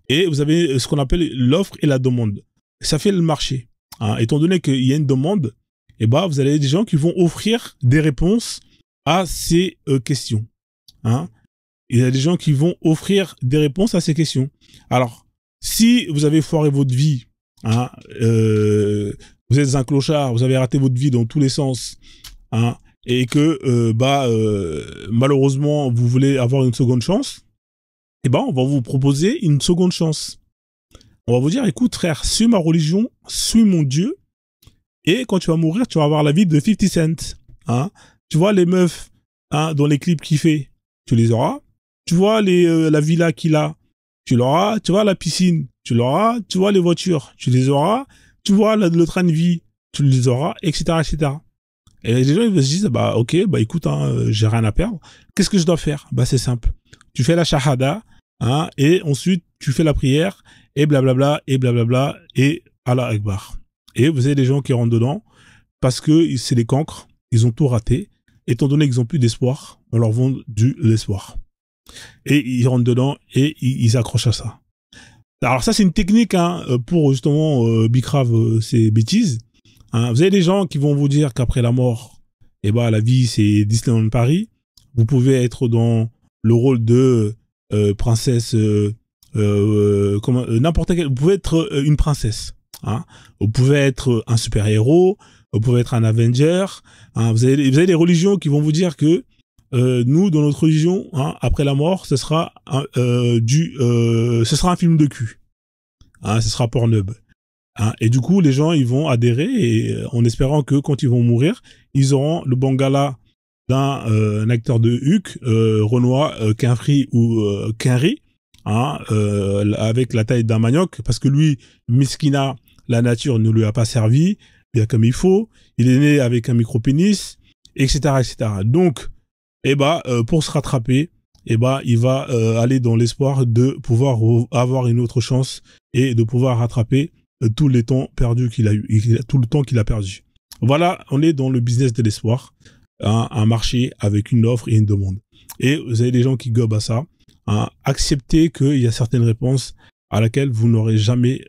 Et vous avez ce qu'on appelle l'offre et la demande. Ça fait le marché. Hein. Étant donné qu'il y a une demande, et ben vous avez des gens qui vont offrir des réponses à ces questions. Hein. Il y a des gens qui vont offrir des réponses à ces questions. Alors Si vous avez foiré votre vie, hein, vous êtes un clochard, vous avez raté votre vie dans tous les sens, hein, et que malheureusement vous voulez avoir une seconde chance, eh ben on va vous proposer une seconde chance. On va vous dire, écoute frère, suis ma religion, suis mon Dieu, et quand tu vas mourir, tu vas avoir la vie de 50 Cent. Hein. Tu vois les meufs, hein, dans les clips qu'il fait, tu les auras. Tu vois la villa qu'il a, tu l'auras. Tu vois la piscine, tu l'auras. Tu vois les voitures, tu les auras. Tu vois le train de vie, tu les auras, etc., etc. Et les gens ils se disent, bah ok, bah écoute, hein, j'ai rien à perdre. Qu'est-ce que je dois faire? Bah c'est simple. Tu fais la shahada, hein, et ensuite tu fais la prière, et blablabla, et blablabla, et Allah Akbar. Et vous avez des gens qui rentrent dedans parce que c'est des cancres, ils ont tout raté. Étant donné qu'ils n'ont plus d'espoir, on leur vend l'espoir. Et ils rentrent dedans et ils accrochent à ça. Alors ça, c'est une technique, hein, pour justement bicrave ces bêtises. Hein. Vous avez des gens qui vont vous dire qu'après la mort, eh ben, la vie, c'est Disneyland Paris. Vous pouvez être dans le rôle de princesse, n'importe quelle. Vous pouvez être une princesse. Hein. Vous pouvez être un super-héros, vous pouvez être un Avenger. Hein. Vous avez des religions qui vont vous dire que nous, dans notre religion, hein, après la mort, ce sera un film de cul. Hein, ce sera Pornhub. Hein. Et du coup, les gens, ils vont adhérer et en espérant que quand ils vont mourir, ils auront le bangala d'un acteur de Huck, Renoir, Quinfri ou Quinry, hein, avec la taille d'un manioc, parce que lui, Miskina, la nature ne lui a pas servi bien comme il faut. Il est né avec un micro-pénis, etc., etc. Donc, pour se rattraper, il va aller dans l'espoir de pouvoir avoir une autre chance et de pouvoir rattraper tout le temps perdu qu'il a eu, tout le temps qu'il a perdu. Voilà, on est dans le business de l'espoir, hein, un marché avec une offre et une demande. Et vous avez des gens qui gobent à ça. Hein, acceptez qu'il y a certaines réponses à laquelle vous n'aurez jamais,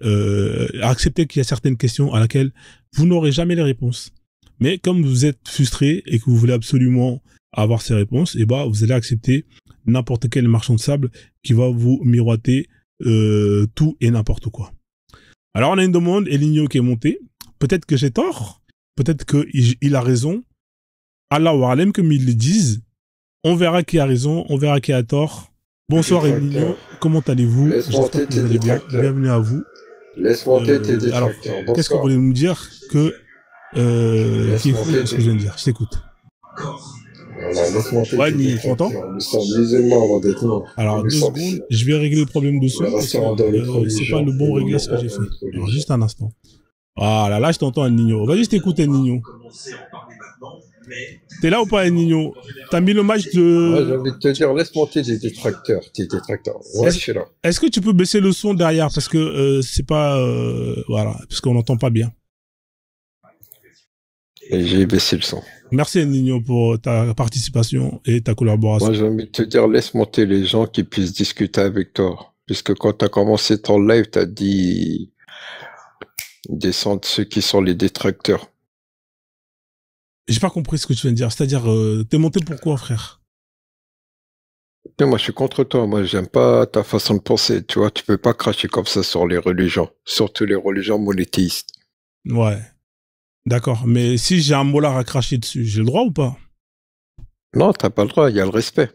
acceptez qu'il y a certaines questions à laquelle vous n'aurez jamais les réponses. Mais comme vous êtes frustré et que vous voulez absolument avoir ces réponses, vous allez accepter n'importe quel marchand de sable qui va vous miroiter tout et n'importe quoi. Alors on a une demande, Eligno qui est monté. Peut-être que j'ai tort, peut-être qu'il a raison. Allah wa alem, comme ils le disent. On verra qui a raison, on verra qui a tort. Bonsoir Eligno, comment allez-vous? J'espère que vous allez bien. Bienvenue à vous. Laisse monter tes détracteurs. Alors, qu'est-ce que vous voulez nous dire que qui est fou de ce que je viens de dire? Je t'écoute. Voilà, laisse monter Ouais, tes tu détracteurs. m'entends? Nous sommes musulmans avant d'être morts. Alors, 2 secondes, je vais régler le problème de son, parce que c'est pas le bon réglage que j'ai fait. Alors, juste un instant. Voilà, là, je t'entends, El Nino. Vas-y, je t'écoute, El Nino. T'es là ou pas, El Nino? T'as mis le match de... Ouais, j'ai envie de te dire, laisse monter tes détracteurs. Ouais, je suis là. Est-ce que tu peux baisser le son derrière? Parce que c'est pas... voilà, parce qu'on n'entend pas bien. Et j'ai baissé le son. Merci, El Nino, pour ta participation et ta collaboration. Moi, j'ai envie de te dire, laisse monter les gens qui puissent discuter avec toi. Puisque quand tu as commencé ton live, tu as dit descendre ceux qui sont les détracteurs. J'ai pas compris ce que tu viens de dire. C'est-à-dire, t'es monté pourquoi, frère? Mais moi, je suis contre toi. Moi, j'aime pas ta façon de penser. Tu vois, tu peux pas cracher comme ça sur les religions. Surtout les religions monothéistes. Ouais. D'accord. Mais si j'ai un molar à cracher dessus, j'ai le droit ou pas? Non, t'as pas le droit. Il y a le respect.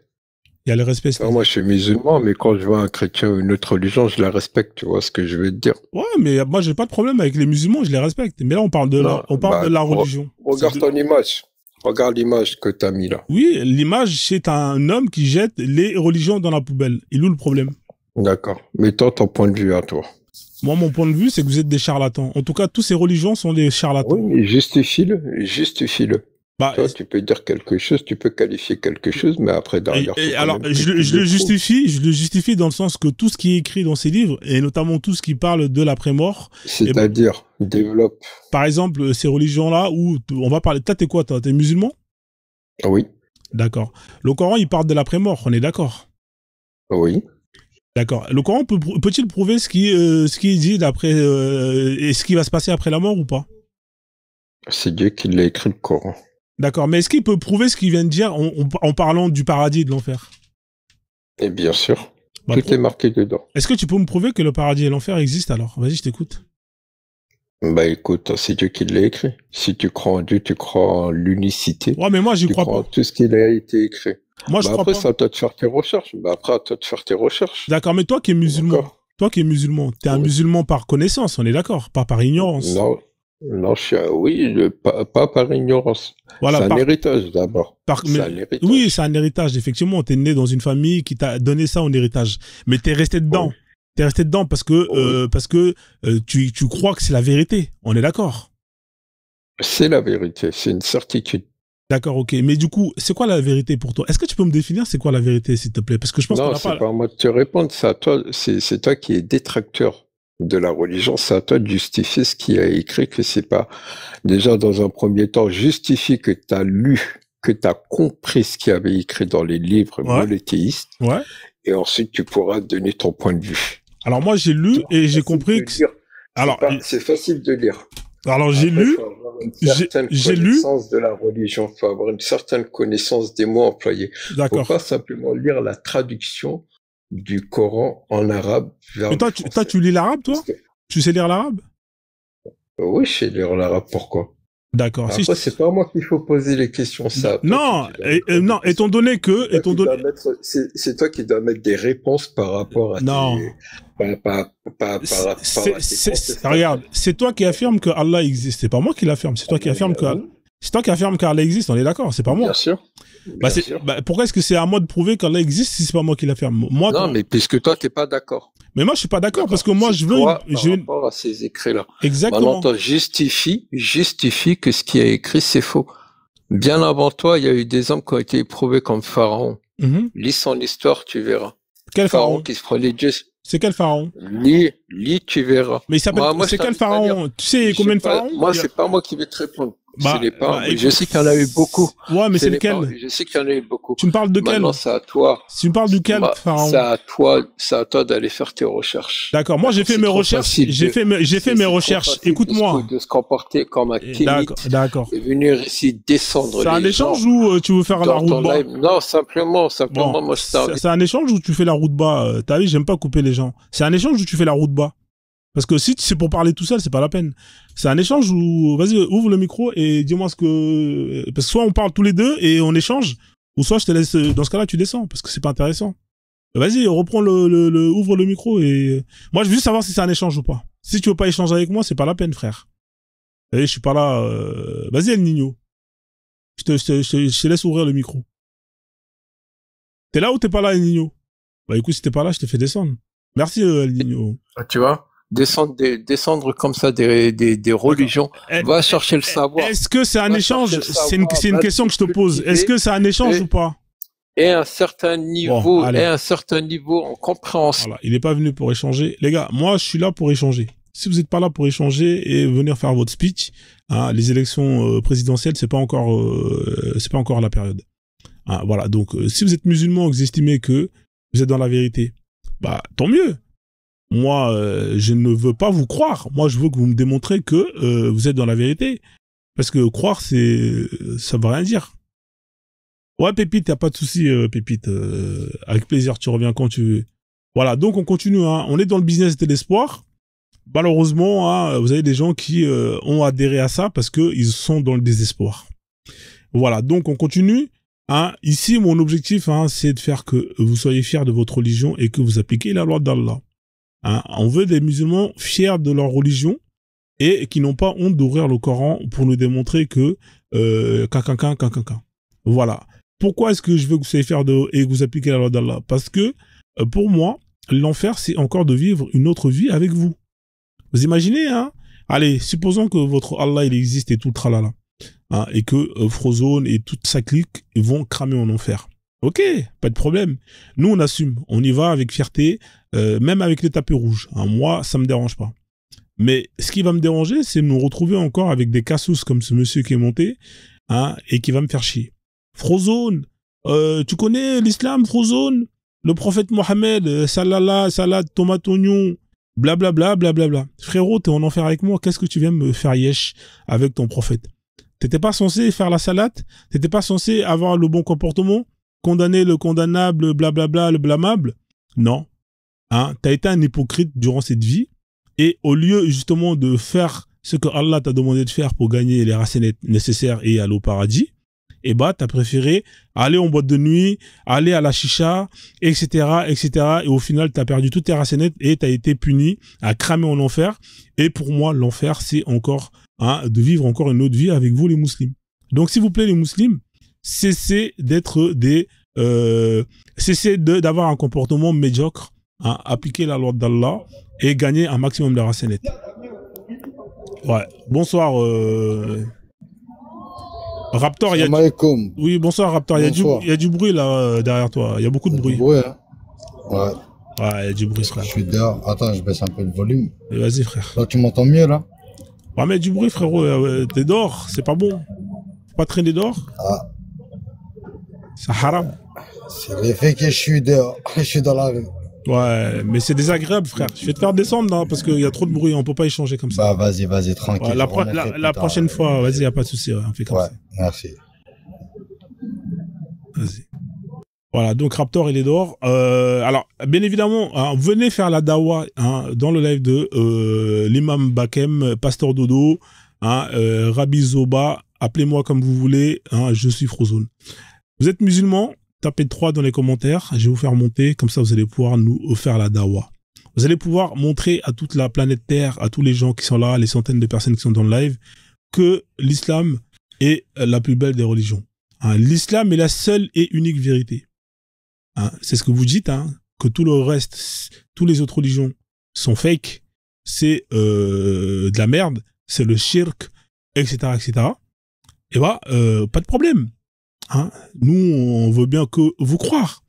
Il y a le respect. Alors, moi, je suis musulman, mais quand je vois un chrétien ou une autre religion, je la respecte. Tu vois ce que je veux te dire? Ouais, mais moi, j'ai pas de problème avec les musulmans. Je les respecte. Mais là, on parle de la religion. Regarde ton image. Regarde l'image que t'as mis là. Oui, l'image, c'est un homme qui jette les religions dans la poubelle. Il est où le problème? D'accord. Mais toi, ton point de vue à toi. Moi, mon point de vue, c'est que vous êtes des charlatans. En tout cas, toutes ces religions sont des charlatans. Oui, mais justifie-le. Bah, toi, tu peux dire quelque chose, tu peux qualifier quelque chose, mais après, derrière... alors, je le justifie dans le sens que tout ce qui est écrit dans ces livres, et notamment tout ce qui parle de l'après-mort... C'est-à-dire, développe. Par exemple, ces religions-là, où on va parler... Toi, t'es quoi, toi? T'es musulman? Oui. D'accord. Le Coran, il parle de l'après-mort, on est d'accord? Oui. D'accord. Le Coran peut-il prouver ce qui dit d'après et ce qui va se passer après la mort ou pas? C'est Dieu qui l'a écrit, le Coran. D'accord. Mais est-ce qu'il peut prouver ce qu'il vient de dire en parlant du paradis et de l'enfer? Et bien sûr. Bah, Tout est marqué dedans. Est-ce que tu peux me prouver que le paradis et l'enfer existent alors? Vas-y, je t'écoute. Bah écoute, c'est Dieu qui l'a écrit. Si tu crois en Dieu, tu crois en l'unicité. Ouais, mais moi, j'y Tu crois crois en pas. tout ce qui a été écrit. Moi, je Bah crois après, pas. c'est à toi de faire tes recherches. Bah après, à toi de faire tes recherches. D'accord, mais toi qui es musulman, D'accord. t'es un Oui. musulman par connaissance, on est d'accord, pas par ignorance. Non, non, oui, pas par ignorance. Voilà, C'est un héritage d'abord. C'est mais- un héritage. oui, c'est un héritage, effectivement. T'es né dans une famille qui t'a donné ça en héritage. Mais t'es resté dedans. Oui. T'es resté dedans parce que tu crois que c'est la vérité. On est d'accord. C'est la vérité, c'est une certitude. D'accord, ok. Mais du coup, c'est quoi la vérité pour toi? Est-ce que tu peux me définir c'est quoi la vérité, s'il te plaît? Parce que je pense qu'on Non, n'a c'est pas... pas à moi de te répondre, c'est à toi, c'est toi qui es détracteur de la religion, c'est à toi de justifier ce qui a écrit, que c'est pas, déjà dans un premier temps, justifie que tu as lu, que tu as compris ce qu'il y avait écrit dans les livres Ouais. monothéistes, Ouais. et ensuite tu pourras donner ton point de vue. Alors moi, j'ai lu et j'ai compris que... Alors, C'est facile de lire. alors j'ai Après, lu... faut avoir une certaine j'ai lu- connaissance de la religion, faut avoir une certaine connaissance des mots employés. Faut D'accord. pas simplement lire la traduction du Coran en arabe vers Mais toi, le toi, français. tu lis l'arabe, toi? Parce que- Tu sais lire l'arabe? Oui, je sais lire l'arabe, pourquoi? D'accord. Après, c'est pas à moi qu'il faut poser les questions, ça. Non, non, étant donné que... C'est toi qui dois mettre des réponses par rapport à Non. Regarde, c'est toi qui affirme que Allah existe. C'est pas moi qui l'affirme. C'est toi qui affirme que c'est toi qui affirme qu'Allah existe. On est d'accord. C'est pas moi. Bien sûr. Bah, Bien sûr. pourquoi est-ce que c'est à moi de prouver qu'Allah existe si c'est pas moi qui l'affirme? Moi, Non, mais puisque toi, t'es pas d'accord. mais moi, je suis pas d'accord parce que moi, C'est je veux. toi, je par veux- rapport à ces écrits-là. Exactement. Maintenant, toi, justifie que ce qui est écrit, c'est faux. Bien avant toi, il y a eu des hommes qui ont été éprouvés comme Pharaon. Mhm. Lis son histoire, tu verras. Quel Pharaon pharaon? qui se prenait Dieu. C'est quel pharaon? Lis, tu verras. Mais il s'appelle. Moi, C'est je quel t'invite à lire. pharaon? Tu sais Je combien sais de pas, pharaons? moi, c'est pas moi qui vais te répondre. Bah, Ce n'est pas. bah, Je écoute. sais qu'il y en a eu beaucoup. Ouais, mais c'est Ce n'est pas- lequel? Je sais qu'il y en a eu beaucoup. Tu me parles de quel? Maintenant, c'est à toi. Tu me parles duquel pharaon? C'est à toi d'aller faire tes recherches. D'accord. Moi, j'ai fait C'est mes trop recherches. facile J'ai de- fait mes C'est trop recherches. facile Écoute-moi. De se comporter comme un D'accord. kémite D'accord. et venir ici descendre C'est un les échange gens ou tu veux faire la dans route ton bas? live. Non, simplement, Bon, moi, je t'invite. c'est un échange où tu fais la route bas. T'as vu, j'aime pas couper les gens. C'est un échange où tu fais la route bas. Parce que si c'est pour parler tout seul, c'est pas la peine. C'est un échange où, vas-y, ouvre le micro et dis-moi ce que... Parce que soit on parle tous les deux et on échange, ou soit je te laisse... Dans ce cas-là, tu descends, parce que c'est pas intéressant. Vas-y, reprends ouvre le micro et... Moi, je veux juste savoir si c'est un échange ou pas. Si tu veux pas échanger avec moi, c'est pas la peine, frère. Vous voyez, je suis pas là... Vas-y, El Nino. Je te laisse ouvrir le micro. T'es là ou t'es pas là, El Nino? Bah écoute, si t'es pas là, je te fais descendre. Merci, El Nino. Tu vois? Descendre comme ça des religions. Va chercher le savoir. Est-ce que c'est un Va échange? chercher le C'est une savoir, question que je te pose. cultiver Est-ce que c'est un échange et- ou pas? Et un certain niveau, Bon, allez. en compréhension. Voilà, il est pas venu pour échanger. Les gars, moi, je suis là pour échanger. Si vous n'êtes pas là pour échanger et venir faire votre speech, hein, les élections présidentielles, c'est pas encore la période. Hein, voilà. Donc, si vous êtes musulman, que vous estimez que vous êtes dans la vérité, bah tant mieux. Moi, je ne veux pas vous croire. Moi, je veux que vous me démontrez que vous êtes dans la vérité. Parce que croire, ça veut rien dire. Ouais, Pépite, y a pas de souci, Pépite. Avec plaisir, tu reviens quand tu veux. Voilà, donc on continue. Hein. On est dans le business de l'espoir. Malheureusement, hein, vous avez des gens qui ont adhéré à ça parce que ils sont dans le désespoir. Voilà, donc on continue. Hein. Ici, mon objectif, hein, c'est de faire que vous soyez fiers de votre religion et que vous appliquez la loi d'Allah. Hein, on veut des musulmans fiers de leur religion et qui n'ont pas honte d'ouvrir le Coran pour nous démontrer que Voilà. Pourquoi est-ce que je veux que vous soyez fiers et que vous appliquez la loi d'Allah? Parce que pour moi, l'enfer, c'est encore de vivre une autre vie avec vous. Vous imaginez, hein? Allez, supposons que votre Allah, il existe et tout tralala. Hein, et que Frozone et toute sa clique vont cramer en enfer. Ok, pas de problème. Nous, on assume. On y va avec fierté, même avec les tapis rouges. Hein, moi, ça me dérange pas. Mais ce qui va me déranger, c'est de nous retrouver encore avec des cassos comme ce monsieur qui est monté, hein, et qui va me faire chier. Frozone, tu connais l'islam, Frozone? Le prophète Mohammed, salade, tomate, oignon, blablabla, blablabla. Frérot, t'es en enfer avec moi, qu'est-ce que tu viens me faire yesh avec ton prophète? T'étais pas censé faire la salade? T'étais pas censé avoir le bon comportement? Condamner le condamnable, blablabla, le blâmable? Non, hein, tu as été un hypocrite durant cette vie. Et au lieu justement de faire ce que Allah t'a demandé de faire pour gagner les racines nécessaires et aller au paradis, eh bah, t'as préféré aller en boîte de nuit, aller à la chicha, etc., etc. Et au final, t'as perdu toutes tes racines et t'as été puni à cramer en enfer. Et pour moi, l'enfer, c'est encore, hein, de vivre encore une autre vie avec vous, les musulmans. Donc, s'il vous plaît, les musulmans, cessez d'être cessez d'avoir un comportement médiocre, hein, appliquez la loi d'Allah et gagnez un maximum de racines. Ouais. Bonsoir, Raptor, il y a oui, bonsoir Raptor, il y a du bruit là derrière toi, il y a beaucoup de bruit. Hein. Ouais. Ouais, il y a du bruit, frère. Je suis dehors, attends, je baisse un peu le volume. Vas-y, frère. Là, tu m'entends mieux là? Ouais, mais il y a du bruit, frérot, t'es dehors, c'est pas bon. Faut pas traîner dehors. Ah. C'est haram. C'est l'effet que je suis dehors, je suis dans la rue. Ouais, mais c'est désagréable, frère. Je vais te faire descendre, hein, parce qu'il y a trop de bruit, on peut pas échanger comme ça. Bah, vas-y, tranquille. Ouais, la prochaine fois, vas-y, y a pas de souci, on fait comme ça. Merci. Vas-y. Voilà, donc Raptor, il est dehors. Alors, bien évidemment, hein, venez faire la dawa, hein, dans le live de l'imam Bakem, Pasteur Dodo, hein, Rabbi Zoba, appelez-moi comme vous voulez, hein, je suis Frozone. Vous êtes musulman, tapez 3 dans les commentaires, je vais vous faire monter, comme ça vous allez pouvoir nous faire la dawa. Vous allez pouvoir montrer à toute la planète Terre, à tous les gens qui sont là, les centaines de personnes qui sont dans le live, que l'islam est la plus belle des religions. Hein, l'islam est la seule et unique vérité. Hein, c'est ce que vous dites, hein, que tout le reste, toutes les autres religions sont fake, c'est de la merde, c'est le shirk, etc., etc. Et bah, pas de problème. Hein, nous, on veut bien que vous croire,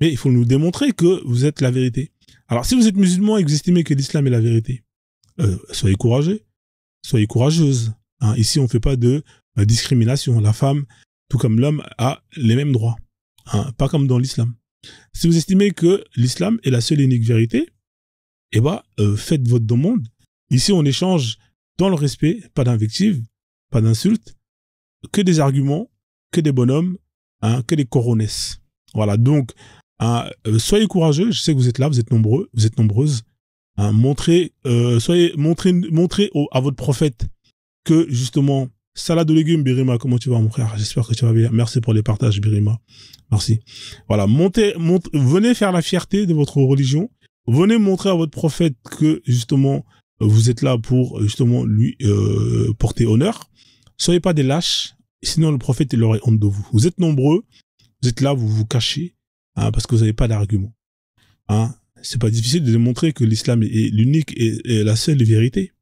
mais il faut nous démontrer que vous êtes la vérité. Alors, si vous êtes musulman et que vous estimez que l'islam est la vérité, soyez courageux, soyez courageuse. Hein, ici, on fait pas de discrimination. La femme, tout comme l'homme, a les mêmes droits. Hein, pas comme dans l'islam. Si vous estimez que l'islam est la seule et unique vérité, eh ben, faites votre demande. Ici, on échange dans le respect, pas d'invective, pas d'insultes, que des arguments, que des bonhommes, hein, que des coronesses. Voilà, donc, hein, soyez courageux, je sais que vous êtes là, vous êtes nombreux, vous êtes nombreuses. Hein, montrez à votre prophète que, justement, salade de légumes, Birima, comment tu vas, mon frère? J'espère que tu vas bien. Merci pour les partages, Birima. Merci. Voilà, venez faire la fierté de votre religion. Venez montrer à votre prophète que, justement, vous êtes là pour, justement, lui porter honneur. Soyez pas des lâches, sinon le prophète, il aurait honte de vous. Vous êtes nombreux, vous êtes là, vous vous cachez, hein, parce que vous n'avez pas d'argument. Hein, c'est pas difficile de démontrer que l'islam est l'unique et la seule vérité.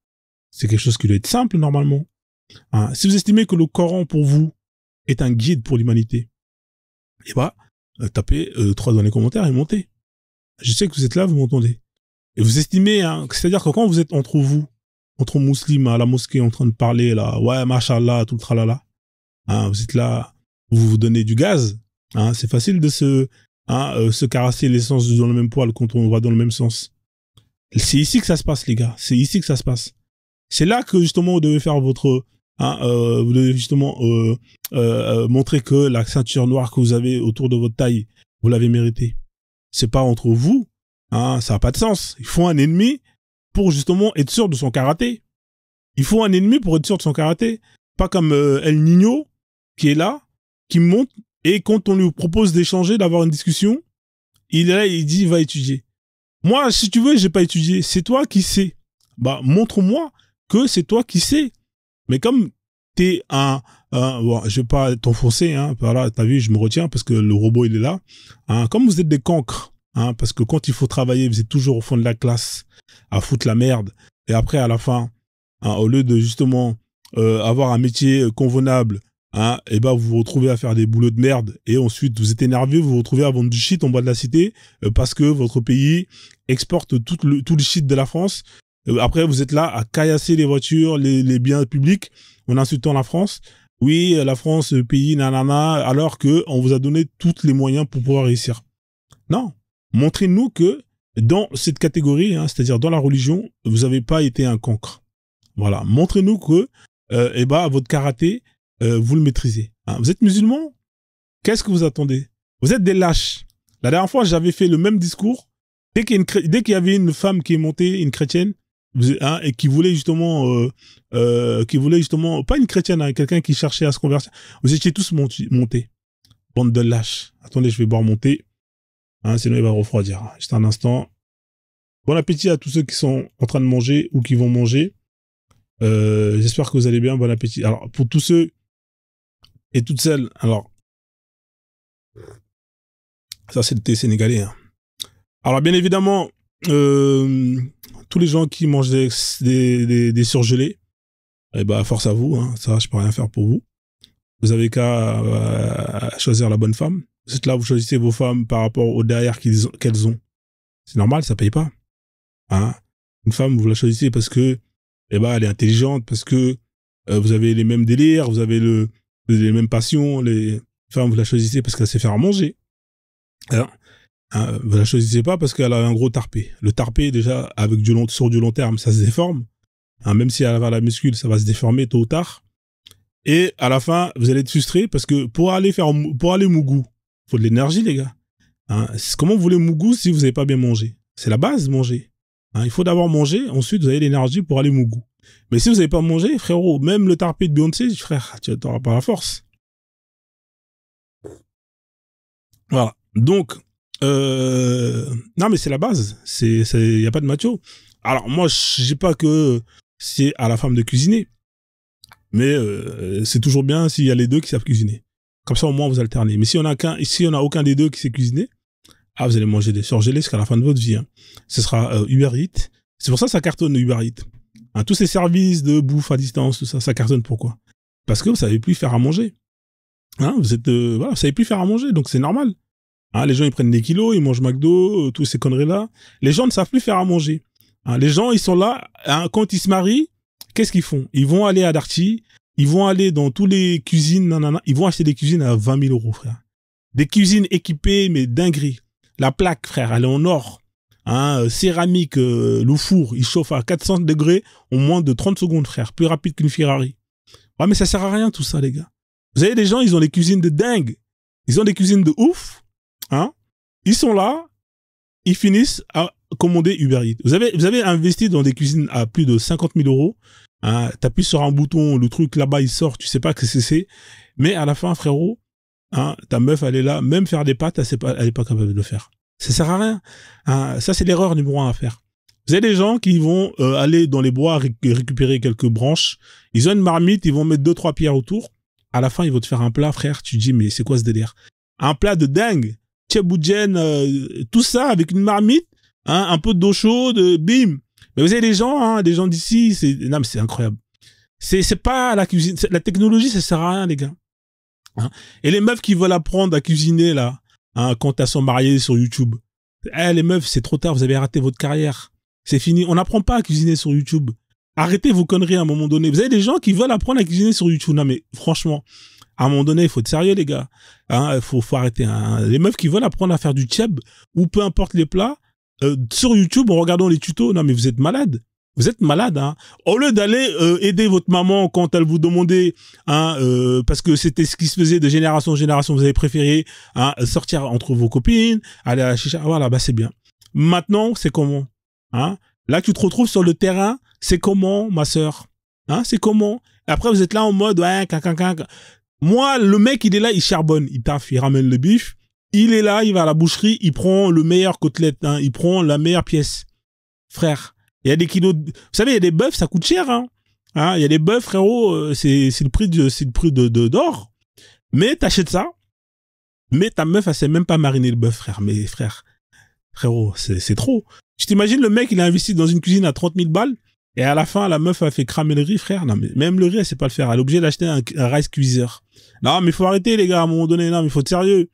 C'est quelque chose qui doit être simple, normalement. Hein, si vous estimez que le Coran, pour vous, est un guide pour l'humanité, eh bah, tapez 3 dans les commentaires et montez. Je sais que vous êtes là, vous m'entendez. Et vous estimez, hein, c'est-à-dire que quand vous êtes entre vous, entre musulmans à la mosquée en train de parler, là, ouais, machallah, tout le tralala, hein, vous êtes là, vous vous donnez du gaz, hein, c'est facile de se caresser l'essence dans le même poil quand on va dans le même sens. C'est ici que ça se passe, les gars, c'est ici que ça se passe. C'est là que, justement, vous devez faire votre, hein, vous devez justement montrer que la ceinture noire que vous avez autour de votre taille, vous l'avez méritée. C'est pas entre vous, hein, ça n'a pas de sens. Il faut un ennemi pour justement être sûr de son karaté. Il faut un ennemi pour être sûr de son karaté. Pas comme El Niño, qui est là, qui monte, et quand on lui propose d'échanger, d'avoir une discussion, il est là, il dit, va étudier. Moi, si tu veux, j'ai pas étudié. C'est toi qui sais. Bah, montre-moi que c'est toi qui sais. Mais comme t'es bon, je vais pas t'enfoncer, hein, voilà, t'as vu, je me retiens parce que le robot, il est là. Hein, comme vous êtes des cancres, hein, parce que quand il faut travailler, vous êtes toujours au fond de la classe, à foutre la merde. Et après, à la fin, hein, au lieu de justement avoir un métier convenable, hein, et ben vous vous retrouvez à faire des boulots de merde. Et ensuite, vous êtes énervé, vous vous retrouvez à vendre du shit en bas de la cité parce que votre pays exporte tout le shit de la France. Après, vous êtes là à caillasser les voitures, les biens publics, en insultant la France. Oui, la France, pays, nanana, alors que on vous a donné tous les moyens pour pouvoir réussir. Non. Montrez-nous que dans cette catégorie, hein, c'est-à-dire dans la religion, vous n'avez pas été un cancre. Voilà. Montrez-nous que, eh ben, votre karaté, vous le maîtrisez. Hein. Vous êtes musulman? Qu'est-ce que vous attendez? Vous êtes des lâches. La dernière fois, j'avais fait le même discours dès qu'il y avait une femme qui est montée, une chrétienne, hein, et qui voulait justement, pas une chrétienne, hein, quelqu'un qui cherchait à se convertir, vous étiez tous montés. Bande de lâches. Attendez, je vais boire mon thé. Hein, sinon il va refroidir. Juste un instant. Bon appétit à tous ceux qui sont en train de manger ou qui vont manger. J'espère que vous allez bien. Bon appétit. Alors, pour tous ceux et toutes celles, alors, ça c'est le thé sénégalais. Hein. Alors, bien évidemment, tous les gens qui mangent des surgelés, eh ben, force à vous. Hein, ça, je peux rien faire pour vous. Vous avez qu'à choisir la bonne femme. Vous êtes là, vous choisissez vos femmes par rapport au derrière qu'elles ont. C'est normal, ça paye pas. Hein? Une femme, vous la choisissez parce que, eh ben, elle est intelligente, parce que vous avez les mêmes délires, vous avez les mêmes passions. Les femmes, vous la choisissez parce qu'elle sait faire à manger. Hein? Hein? Vous la choisissez pas parce qu'elle a un gros tarpé. Le tarpé, déjà, sur du long terme, ça se déforme. Hein? Même si elle a la muscule, ça va se déformer tôt ou tard. Et à la fin, vous allez être frustré parce que pour aller mougou, faut de l'énergie, les gars. Hein, comment vous voulez mougou si vous n'avez pas bien mangé? C'est la base, manger. Hein, il faut d'abord manger, ensuite vous avez l'énergie pour aller mougou. Mais si vous n'avez pas mangé, frérot, même le tarpé de Beyoncé, frère, tu n'auras pas la force. Voilà. Donc, non mais c'est la base. Il n'y a pas de macho. Alors moi, je dis pas que c'est à la femme de cuisiner. Mais c'est toujours bien s'il y a les deux qui savent cuisiner. Comme ça, au moins, vous alternez. Mais si on a aucun des deux qui sait cuisiner, ah, vous allez manger des surgelés jusqu'à la fin de votre vie. Hein. Ce sera Uber Eats. C'est pour ça que ça cartonne, Uber Eats. Hein, tous ces services de bouffe à distance, tout ça, ça cartonne. Pourquoi? Parce que vous savez plus faire à manger. Hein, vous savez plus faire à manger, donc c'est normal. Hein, les gens, ils prennent des kilos, ils mangent McDo, toutes ces conneries-là. Les gens ne savent plus faire à manger. Hein, les gens, ils sont là, hein, quand ils se marient, qu'est-ce qu'ils font? Ils vont aller à Darty, ils vont aller dans tous les cuisines, nanana, ils vont acheter des cuisines à 20 000 euros, frère. Des cuisines équipées, mais dinguerie. La plaque, frère, elle est en or. Hein, céramique, le four, il chauffe à 400 degrés en moins de 30 secondes, frère. Plus rapide qu'une Ferrari. Ouais, mais ça sert à rien, tout ça, les gars. Vous avez des gens, ils ont des cuisines de dingue. Ils ont des cuisines de ouf. Hein. Ils sont là, ils finissent à commander Uber Eats. Vous avez investi dans des cuisines à plus de 50 000 euros. Hein, t'appuies sur un bouton, le truc là-bas il sort, tu sais pas ce que c'est. Mais à la fin, frérot, hein, ta meuf elle est là, même faire des pâtes, elle est pas capable de le faire. Ça sert à rien. Hein, ça c'est l'erreur numéro 1 à faire. Vous avez des gens qui vont aller dans les bois récupérer quelques branches. Ils ont une marmite, ils vont mettre 2-3 pierres autour. À la fin, ils vont te faire un plat, frère. Tu te dis mais c'est quoi ce délire? Un plat de dingue, tchèboudjen, tout ça avec une marmite, hein, un peu d'eau chaude, bim. Mais vous avez des gens d'ici, non, mais c'est incroyable. C'est pas la cuisine, la technologie, ça sert à rien, les gars. Hein? Et les meufs qui veulent apprendre à cuisiner, là, hein, quand elles sont mariées sur YouTube. Les meufs, c'est trop tard, vous avez raté votre carrière. C'est fini. On n'apprend pas à cuisiner sur YouTube. Arrêtez vos conneries à un moment donné. Vous avez des gens qui veulent apprendre à cuisiner sur YouTube. Non, mais franchement, à un moment donné, il faut être sérieux, les gars. Hein, faut arrêter. Hein. Les meufs qui veulent apprendre à faire du tchèb, ou peu importe les plats, sur YouTube, en regardant les tutos, non mais vous êtes malade. Vous êtes malade, hein. Au lieu d'aller aider votre maman quand elle vous demandait, hein, parce que c'était ce qui se faisait de génération en génération, vous avez préféré, hein, sortir entre vos copines, aller à la chicha, voilà, bah c'est bien. Maintenant, c'est comment, hein? Là, tu te retrouves sur le terrain, c'est comment, ma sœur, hein? C'est comment? Après, vous êtes là en mode, ouais, Moi, le mec, il est là, il charbonne, il taffe, il ramène le bif. Il est là, il va à la boucherie, il prend le meilleur côtelette, hein, il prend la meilleure pièce. Frère, il y a des kilos vous savez, il y a des bœufs, ça coûte cher, hein. Hein, il y a des bœufs, frérot, c'est le prix d'or. Mais t'achètes ça, mais ta meuf, elle sait même pas mariner le bœuf, frère. Mais frérot, c'est trop. Tu t'imagines, le mec, il a investi dans une cuisine à 30 000 balles, et à la fin, la meuf a fait cramer le riz, frère. Non, mais même le riz, elle sait pas le faire. Elle est obligée d'acheter un rice cuiseur. Non, mais faut arrêter, les gars, à un moment donné. Non, mais faut être sérieux.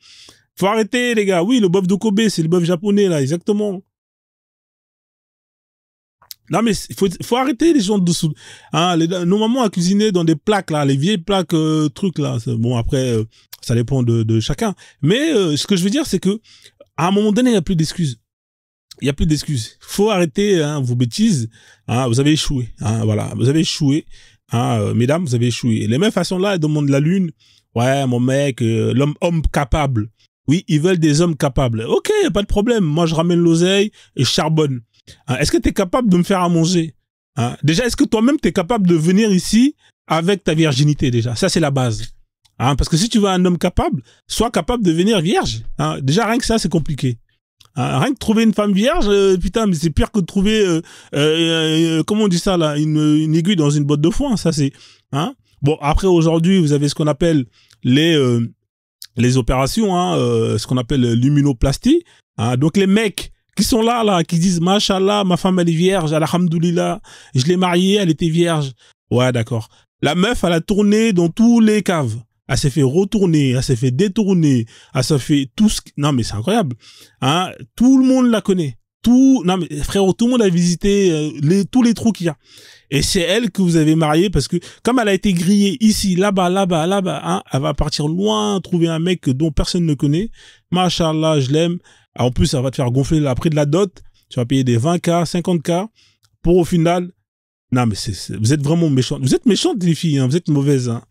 Faut arrêter, les gars. Oui, le bœuf de Kobe, c'est le bœuf japonais, là, exactement. Non, mais faut arrêter les gens de dessous. Hein, nos mamans a cuisiné dans des plaques, là, les vieilles plaques, trucs, là. Bon, après, ça dépend de chacun. Mais, ce que je veux dire, c'est que, à un moment donné, il n'y a plus d'excuses. Il n'y a plus d'excuses. Faut arrêter, hein, vos bêtises. Hein, vous avez échoué. Hein, voilà. Vous avez échoué. Hein, mesdames, vous avez échoué. Les meufs, elles sont là, elles demandent la lune. Ouais, mon mec, homme capable. Oui, ils veulent des hommes capables. Ok, y a pas de problème. Moi, je ramène l'oseille et je charbonne. Hein, est-ce que tu es capable de me faire à manger? Hein, déjà, est-ce que toi-même, tu es capable de venir ici avec ta virginité déjà? Ça, c'est la base. Hein, parce que si tu veux un homme capable, sois capable de venir vierge. Hein, déjà, rien que ça, c'est compliqué. Hein, rien que trouver une femme vierge, putain, mais c'est pire que de trouver, comment on dit ça là, une aiguille dans une botte de foin. Ça, c'est... Hein. Bon, après, aujourd'hui, vous avez ce qu'on appelle les opérations, hein, ce qu'on appelle l'immunoplastie. Hein, donc les mecs qui sont là, qui disent Machallah, ma femme elle est vierge, alhamdoulilah, je l'ai mariée, elle était vierge. Ouais, d'accord. La meuf, elle a tourné dans tous les caves. Elle s'est fait retourner, elle s'est fait détourner, elle s'est fait tout ce... Non mais c'est incroyable. Hein, tout le monde la connaît. Non mais frérot, tout le monde a visité tous les trous qu'il y a. Et c'est elle que vous avez mariée parce que comme elle a été grillée ici, là-bas, hein, elle va partir loin, trouver un mec dont personne ne connaît. Machallah, je l'aime. En plus, ça va te faire gonfler le prix de la dot. Tu vas payer des 20K, 50K pour au final... Non mais vous êtes vraiment méchantes. Vous êtes méchantes les filles, hein, vous êtes mauvaises. Hein.